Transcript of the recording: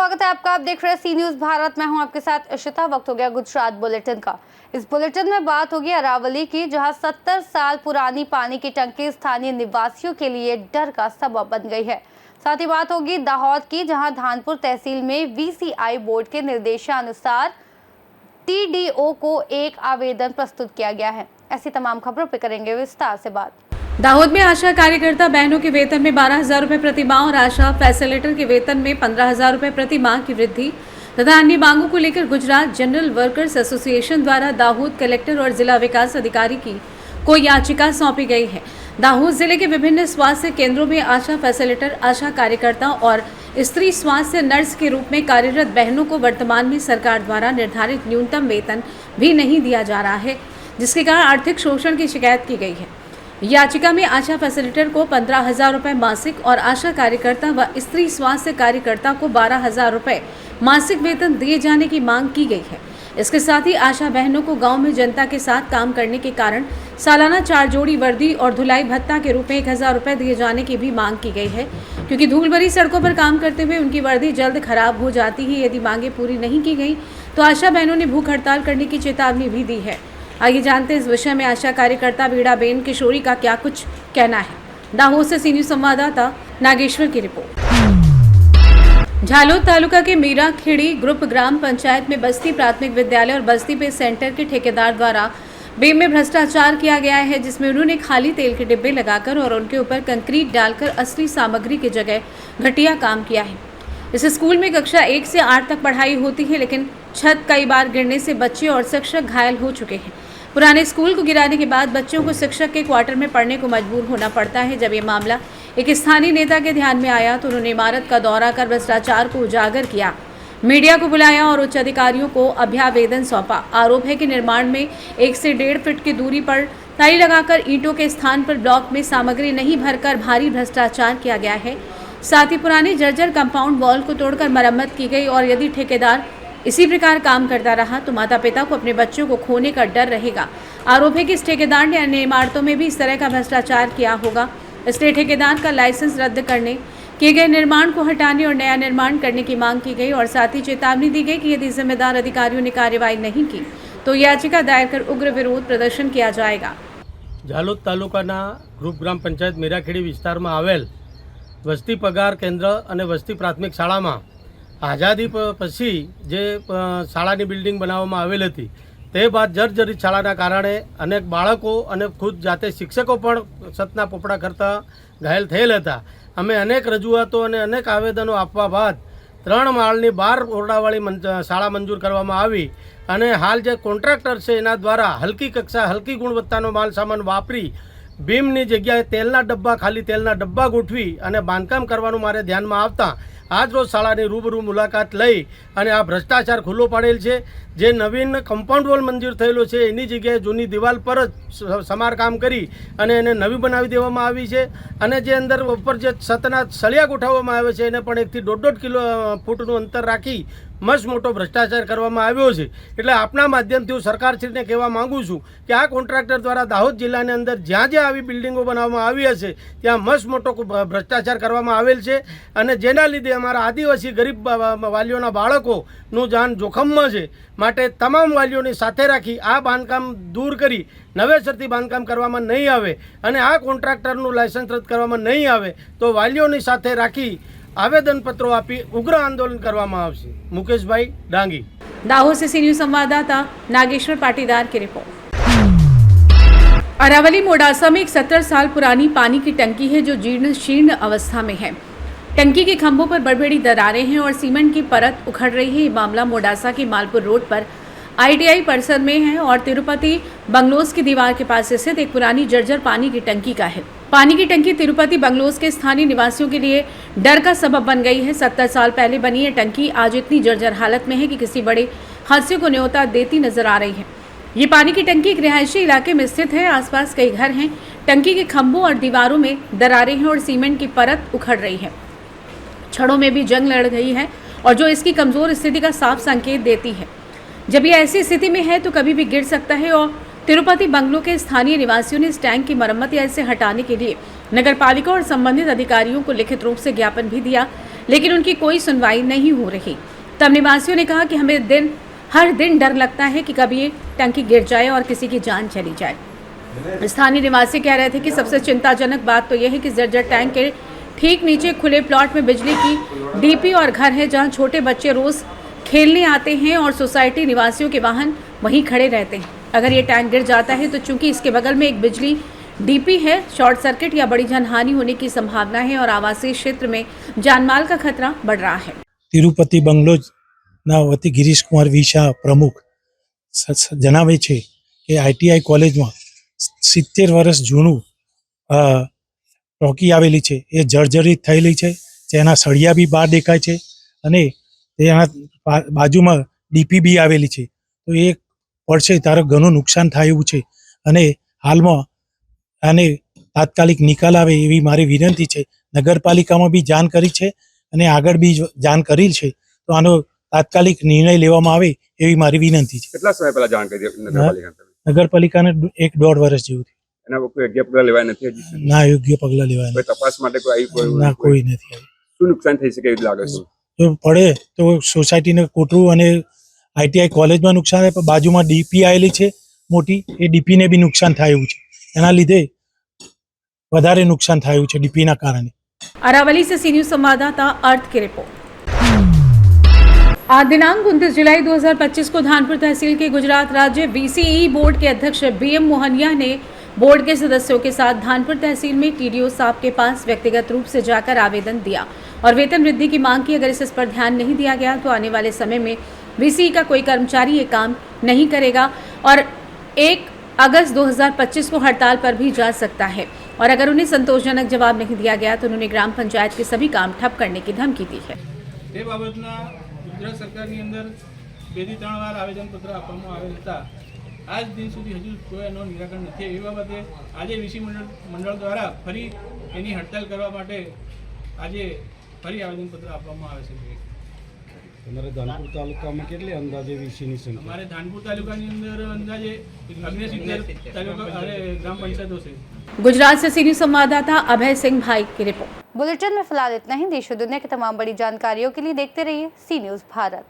स्वागत है आपका। आप देख रहे हैं सी न्यूज भारत। मैं हूं आपके साथ इशिता। वक्त हो गया गुजरात बुलेटिन का। इस बुलेटिन में बात होगी अरावली की, जहां 70 साल पुरानी पानी की टंकी स्थानीय निवासियों के लिए डर का सबब बन गई है। साथ ही बात होगी दाहोद की, जहां धानपुर तहसील में VCI बोर्ड के निर्देशानुसार TDO को एक आवेदन प्रस्तुत किया गया है। ऐसी तमाम खबरों पर करेंगे विस्तार से बात। दाहोद में आशा कार्यकर्ता बहनों के वेतन में 12,000 रुपये प्रति माह और आशा फैसिलिटेटर के वेतन में 15,000 रुपये प्रति माह की वृद्धि तथा अन्य मांगों को लेकर गुजरात जनरल वर्कर्स एसोसिएशन द्वारा दाहोद कलेक्टर और जिला विकास अधिकारी को याचिका सौंपी गई है। दाहोद जिले के विभिन्न स्वास्थ्य केंद्रों में आशा फैसिलिटेटर, आशा कार्यकर्ता और स्त्री स्वास्थ्य नर्स के रूप में कार्यरत बहनों को वर्तमान में सरकार द्वारा निर्धारित न्यूनतम वेतन भी नहीं दिया जा रहा है, जिसके कारण आर्थिक शोषण की शिकायत की गई है। याचिका में आशा फैसिलिटेटर को 15,000 रुपये मासिक और आशा कार्यकर्ता व स्त्री स्वास्थ्य कार्यकर्ता को 12,000 रुपये मासिक वेतन दिए जाने की मांग की गई है। इसके साथ ही आशा बहनों को गांव में जनता के साथ काम करने के कारण सालाना 4 जोड़ी वर्दी और धुलाई भत्ता के रूप में 1,000 रुपये दिए जाने की भी मांग की गई है, क्योंकि धूल भरी सड़कों पर काम करते हुए उनकी वर्दी जल्द खराब हो जाती है। यदि मांगे पूरी नहीं की गई तो आशा बहनों ने भूख हड़ताल करने की चेतावनी भी दी है। आइए जानते हैं इस विषय में आशा कार्यकर्ता बीड़ाबेन किशोरी का क्या कुछ कहना है। दाहोद से सी न्यूज संवाददाता नागेश्वर की रिपोर्ट। झालोद तालुका के मीराखेड़ी ग्रुप ग्राम पंचायत में बस्ती प्राथमिक विद्यालय और बस्ती पे सेंटर के ठेकेदार द्वारा बेम में भ्रष्टाचार किया गया है, जिसमें उन्होंने खाली तेल के डिब्बे लगाकर और उनके ऊपर कंक्रीट डालकर असली सामग्री की जगह घटिया काम किया है। इस स्कूल में कक्षा 1 से 8 तक पढ़ाई होती है, लेकिन छत कई बार गिरने से बच्चे और शिक्षक घायल हो चुके हैं। पुराने स्कूल को गिराने के बाद बच्चों को शिक्षक के क्वार्टर में पढ़ने को मजबूर होना पड़ता है। जब ये मामला एक स्थानीय नेता के ध्यान में आया तो उन्होंने इमारत का दौरा कर भ्रष्टाचार को उजागर किया, मीडिया को बुलाया और उच्च अधिकारियों को अभ्यावेदन सौंपा। आरोप है कि निर्माण में 1 से 1.5 फीट की दूरी पर टाई लगाकर ईंटों के स्थान पर ब्लॉक में सामग्री नहीं भरकर भारी भ्रष्टाचार किया गया है। साथ ही पुराने जर्जर कंपाउंड वॉल को तोड़कर मरम्मत की गई और यदि ठेकेदार इसी प्रकार काम करता रहा तो माता पिता को अपने बच्चों को खोने का डर रहेगा। आरोप है कि इस ठेकेदार ने अन्य इमारतों में भी इस तरह का भ्रष्टाचार किया होगा, इसलिए ठेकेदार का लाइसेंस रद्द करने, किए गए निर्माण को हटाने और नया निर्माण करने की मांग की गई और साथ ही चेतावनी दी गई कि यदि जिम्मेदार अधिकारियों ने कार्रवाई नहीं की तो याचिका दायर कर उग्र विरोध प्रदर्शन किया जाएगा। झालोद तालुकाना ग्रुप ग्राम पंचायत मीराखेड़ी विस्ताરમાં આવેલ વસ્તી પગાર કેન્દ્ર અને વસ્તી પ્રાથમિક શાળામાં આઝાદી પછી જે શાળાની બિલ્ડિંગ બનાવવામાં આવેલ હતી તે બાદ જર્જરિત શાળાના કારણે અનેક બાળકો અને ખુદ જાતે શિક્ષકો પણ સતના પોપડા કરતા ઘાયલ થયેલ હતા। અમે અનેક રજૂઆતો અને અનેક આવેદનો આપવા બાદ 3 માળની 12 ઓરડાવાળી શાળા મંજૂર કરવામાં આવી અને હાલ જે કોન્ટ્રાક્ટર છે એના દ્વારા હલકી કક્ષા હલકી ગુણવત્તાનો માલ સામાન વાપરી બીમની જગ્યાએ તેલના ડબ્બા, ખાલી તેલના ડબ્બા ગોઠવી અને બાંધકામ કરવાનું મારે ધ્યાનમાં આવતા આજ રોજ શાળાની રૂબરૂ મુલાકાત લઈ અને આ ભ્રષ્ટાચાર ખુલ્લો પાડેલ છે। જે નવીન કમ્પાઉન્ડ વોલ મંજૂર થયેલો છે એની જગ્યાએ જૂની દિવાલ પર જ સમારકામ કરી અને એને નવી બનાવી દેવામાં આવી છે અને જે અંદર ઉપર જે છતના સળિયા ગોઠવવામાં આવે છે એને પણ 1 થી 1.5 ફૂટનું અંતર રાખી મસ્ત મોટો ભ્રષ્ટાચાર કરવામાં આવ્યો છે। એટલે આપના માધ્યમથી હું સરકારશ્રીને કહેવા માગું છું કે આ કોન્ટ્રાક્ટર દ્વારા દાહોદ જિલ્લાની અંદર જ્યાં જ્યાં આવી બિલ્ડિંગો બનાવવામાં આવી હશે ત્યાં મસ્ત મોટો ભ્રષ્ટાચાર કરવામાં આવેલ છે અને જેના લીધે અમારા આદિવાસી ગરીબ વાલીઓના બાળકોનું જાન જોખમમાં છે। માટે તમામ વાલીઓની સાથે રાખી આ બાંધકામ દૂર કરી નવેસરથી બાંધકામ કરવામાં નહીં આવે અને આ કોન્ટ્રાક્ટરનું લાયસન્સ રદ કરવામાં નહીં આવે તો વાલીઓની સાથે રાખી आवेदनपत्रों आपी उग्र आंदोलन करवामां आवशे। मुकेश भाई डांगी, दाहोद से सी न्यूज संवाददाता नागेश्वर पाटीदार की रिपोर्ट। अरावली मोडासा में एक 70 साल पुरानी पानी की टंकी है जो जीर्ण शीर्ण अवस्था में है। टंकी के खंभों पर बड़ी बड़ी दरारें हैं और सीमेंट की परत उखड़ रही है। ये मामला मोडासा के मालपुर रोड पर ITI परिसर में है और तिरुपति बंगलोज की दीवार के पास स्थित एक पुरानी जर्जर पानी की टंकी का है। पानी की टंकी तिरुपति बंगलोज के स्थानीय निवासियों के लिए डर का सबब बन गई है। 70 साल पहले बनी ये टंकी आज इतनी जर्जर हालत में है कि किसी बड़े हादसे को न्योता देती नजर आ रही है। ये पानी की टंकी एक रिहायशी इलाके में स्थित है। आसपास कई घर हैं। टंकी के खंभों और दीवारों में दरारें हैं और सीमेंट की परत उखड़ रही है। छड़ों में भी जंग लड़ गई है और जो इसकी कमजोर स्थिति का साफ संकेत देती है। जब ये ऐसी स्थिति में है तो कभी भी गिर सकता है और तिरुपति बंगलो के स्थानीय निवासियों ने इस टैंक की मरम्मत या इसे हटाने के लिए नगर पालिका और संबंधित अधिकारियों को लिखित रूप से ज्ञापन भी दिया, लेकिन उनकी कोई सुनवाई नहीं हो रही। तब निवासियों ने कहा कि हमें हर दिन डर लगता है कि कभी ये टंकी गिर जाए और किसी की जान चली जाए। स्थानीय निवासी कह रहे थे कि सबसे चिंताजनक बात तो यह है कि जर्जर टैंक के ठीक नीचे खुले प्लॉट में बिजली की डीपी और घर है जहां छोटे बच्चे रोज खेलने आते हैं और सोसाइटी निवासियों के वाहन वहीं खड़े रहते हैं। अगर ये टैंक गिर जाता है तो चूंकि इसके बगल में एक बिजली डीपी है, शॉर्ट सर्किट या बड़ी जनहानि होने की संभावना है और आवासीय क्षेत्र में जानमाल का खतरा बढ़ रहा है। तिरुपति बंगलोजना वती गिरीश कुमार वीशा प्रमुख जणावे છે કે આઈટીઆઈ કોલેજમાં 70 વર્ષ જૂનું ટોકી આવેલી છે એ જર્જરિત થયેલી છે, તેના સળિયા બી બહાર દેખાય છે અને તેના બાજુમાં ડીપી બી આવેલી છે, તો એ પડશે ત્યારે ઘણું નુકસાન થાય એવું છે અને હાલમાં આને તાત્કાલિક નિકાલ આવે એવી મારી વિનંતી છે। નગરપાલિકામાં બી જાણ કરી છે અને આગળ બી જાણ કરેલ છે, તો આનો તાત્કાલિક નિર્ણય લેવામાં આવે એવી મારી વિનંતી છે। કેટલા સમય પહેલા જાણ કરી નગરપાલિકાને? નગરપાલિકાને 1-1.5 વર્ષ જેવું થયું। એના કોઈ યોગ્ય પગલાં લેવાય નથી હજી સુધી? ના યોગ્ય પગલાં લેવાય કોઈ તપાસ માટે કોઈ આવી ના, કોઈ નથી આવ્યું। શું નુકસાન થઈ શકે એવું લાગે છે? જો પડે તો સોસાયટીને કોટરું અને આઈટીઆઈ કોલેજમાં નુકસાન થાય, પણ બાજુમાં ડીપી આવેલી છે મોટી, એ ડીપીને બી નુકસાન થાય એવું છે, એના લીધે વધારે નુકસાન થયું છે ડીપીના કારણે। अरावली से सी न्यूज संवाददाता अर्थ की रिपोर्ट। आज दिनांक 29 जुलाई 2025 को धानपुर तहसील के गुजरात राज्य वीसीई बोर्ड के अध्यक्ष बीएम मोहनिया ने बोर्ड के सदस्यों के साथ धानपुर तहसील में टीडीओ साहब के पास व्यक्तिगत रूप से जाकर आवेदन दिया और वेतन वृद्धि की मांग की। अगर इस पर ध्यान नहीं दिया गया तो आने वाले समय में वीसीई का कोई कर्मचारी ये काम नहीं करेगा और 1 अगस्त 2025 को हड़ताल पर भी जा सकता है और अगर उन्हें संतोषजनक जवाब नहीं दिया गया तो उन्होंने ग्राम पंचायत के सभी काम ठप करने की धमकी दी है। તે બાબતના ગુજરાત સરકારની અંદર 2-3 વાર આવેદનપત્ર આપવામાં આવેલ હતા। આજ દિન સુધી હજુ કોઈ એનો નિરાકરણ નથી। એ બાબતે આજે વીસી મંડળ દ્વારા ફરી એની હડતાલ કરવા માટે આજે ફરી આવેદનપત્ર આપવામાં આવે છે। તમારે ધાનપુર તાલુકામાં કેટલી અંદાજે વીસીની સંખ્યા? અમારે ધાનપુર તાલુકાની અંદર અંદાજે 69 તાલુકા ગ્રામ પંચાયતો છે। गुजरात से सी न्यूज संवाददाता अभय सिंह भाई की रिपोर्ट। बुलेटिन में फिलहाल इतना ही। देश और दुनिया की तमाम बड़ी जानकारियों के लिए देखते रहिए सी न्यूज़ भारत।